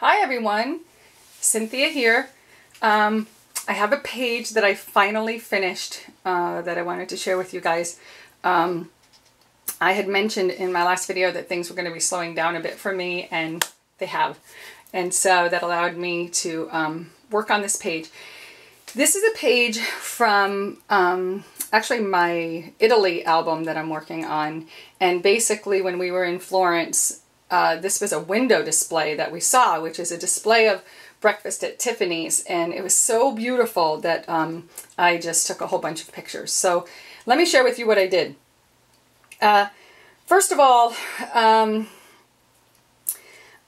Hi everyone, Cynthia here. I have a page that I finally finished that I wanted to share with you guys. I had mentioned in my last video that things were going to be slowing down a bit for me, and they have. And so that allowed me to work on this page. This is a page from actually my Italy album that I'm working on. And basically when we were in Florence, this was a window display that we saw, which is a display of breakfast at Tiffany's, and it was so beautiful that I just took a whole bunch of pictures. So let me share with you what I did. First of all,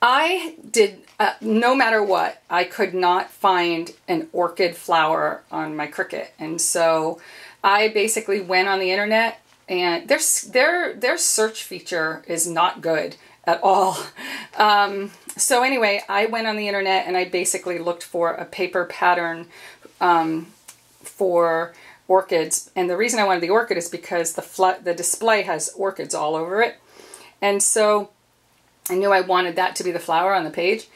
I did, no matter what, I could not find an orchid flower on my Cricut, and so I basically went on the internet, and their search feature is not good at all. So anyway, I went on the internet and I basically looked for a paper pattern for orchids. And the reason I wanted the orchid is because the display has orchids all over it. And so I knew I wanted that to be the flower on the page.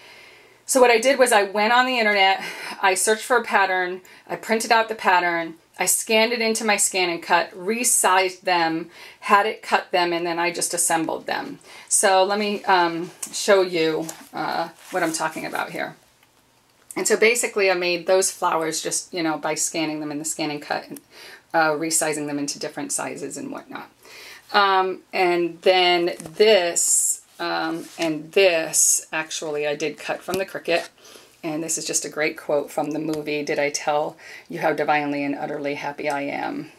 So what I did was I went on the internet, I searched for a pattern, I printed out the pattern, I scanned it into my scan and cut, resized them, had it cut them, and then I just assembled them. So let me show you what I'm talking about here. And so basically I made those flowers just, you know, by scanning them in the scan and cut and resizing them into different sizes and whatnot. And then this and this actually I did cut from the Cricut. And this is just a great quote from the movie, "Did I Tell You How Divinely and Utterly Happy I Am?"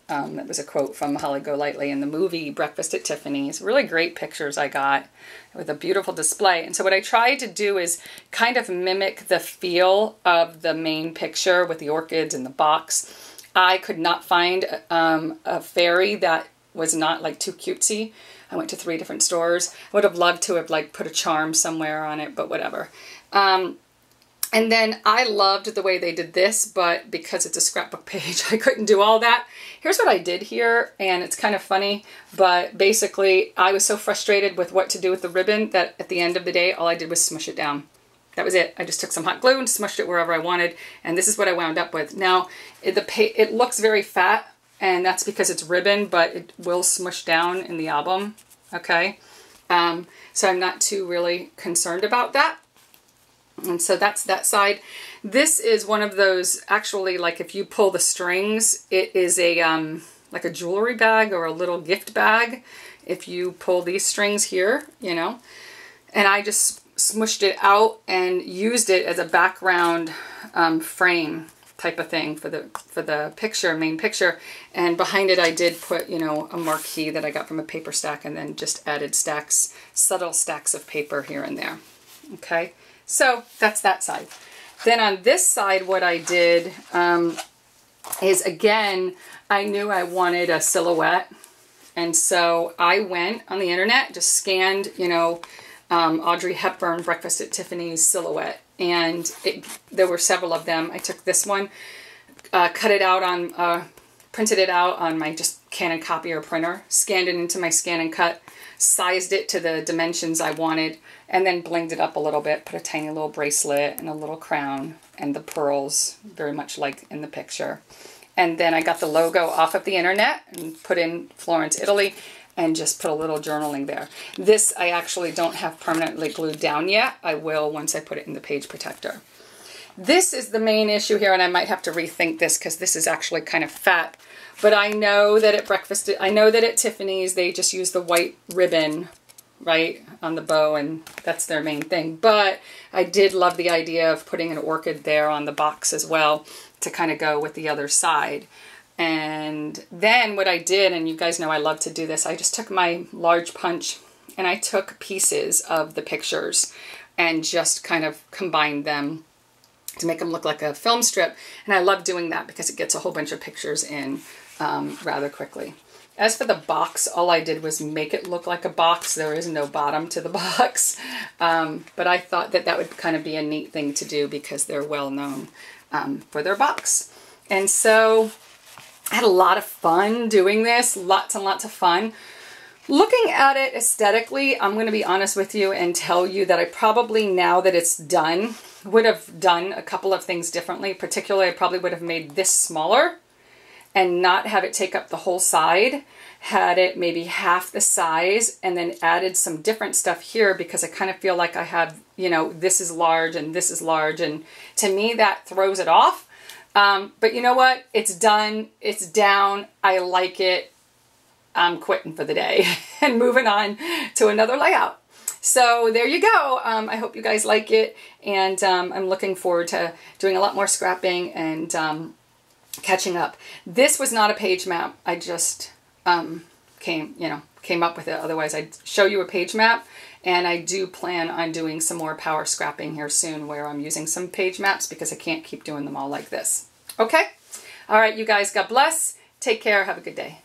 That was a quote from Holly Golightly in the movie Breakfast at Tiffany's. Really great pictures I got with a beautiful display. And so what I tried to do is kind of mimic the feel of the main picture with the orchids and the box. I could not find a fairy that was not like too cutesy. I went to 3 different stores. I would have loved to have like put a charm somewhere on it, but whatever. And then I loved the way they did this, but because it's a scrapbook page, I couldn't do all that. Here's what I did here, and it's kind of funny, but basically I was so frustrated with what to do with the ribbon that at the end of the day, all I did was smush it down. That was it. I just took some hot glue and smushed it wherever I wanted, and this is what I wound up with. Now, it looks very fat, and that's because it's ribbon, but it will smush down in the album, okay? So I'm not too really concerned about that. And so that's that side. This is one of those, actually, like if you pull the strings, it is a like a jewelry bag or a little gift bag. If you pull these strings here, you know, and I just smushed it out and used it as a background frame type of thing for the picture, main picture. And behind it, I did put, you know, a marquee that I got from a paper stack, and then just added stacks, subtle stacks of paper here and there. Okay. So that's that side. Then on this side, what I did is, again, I knew I wanted a silhouette. And so I went on the internet, just scanned, you know, Audrey Hepburn Breakfast at Tiffany's silhouette. And there were several of them. I took this one, cut it out on, printed it out on my just Canon copier printer, scanned it into my scan and cut, sized it to the dimensions I wanted, and then blinged it up a little bit, put a tiny little bracelet and a little crown and the pearls, very much like in the picture. And then I got the logo off of the internet and put in Florence, Italy, and just put a little journaling there. This I actually don't have permanently glued down yet. I will once I put it in the page protector. This is the main issue here, and I might have to rethink this because this is actually kind of fat. But I know that at Tiffany's they just use the white ribbon, right, on the bow, and that's their main thing. But I did love the idea of putting an orchid there on the box as well to kind of go with the other side. And then what I did, and you guys know I love to do this, I just took my large punch and I took pieces of the pictures and just kind of combined them to make them look like a film strip. And I love doing that because it gets a whole bunch of pictures in rather quickly. As for the box, all I did was make it look like a box. There is no bottom to the box. But I thought that that would kind of be a neat thing to do because they're well known for their box. And so I had a lot of fun doing this, lots and lots of fun. Looking at it aesthetically, I'm going to be honest with you and tell you that I probably, now that it's done, would have done a couple of things differently. Particularly, I probably would have made this smaller and not have it take up the whole side. Had it maybe half the size and then added some different stuff here, because I kind of feel like I have, you know, this is large and this is large. And to me, that throws it off. But you know what? It's done. It's down. I like it. I'm quitting for the day and moving on to another layout. So there you go. I hope you guys like it. And I'm looking forward to doing a lot more scrapping and catching up. This was not a page map. I just came up with it. Otherwise, I'd show you a page map. And I do plan on doing some more power scrapping here soon, where I'm using some page maps, because I can't keep doing them all like this. Okay? All right, you guys, God bless. Take care. Have a good day.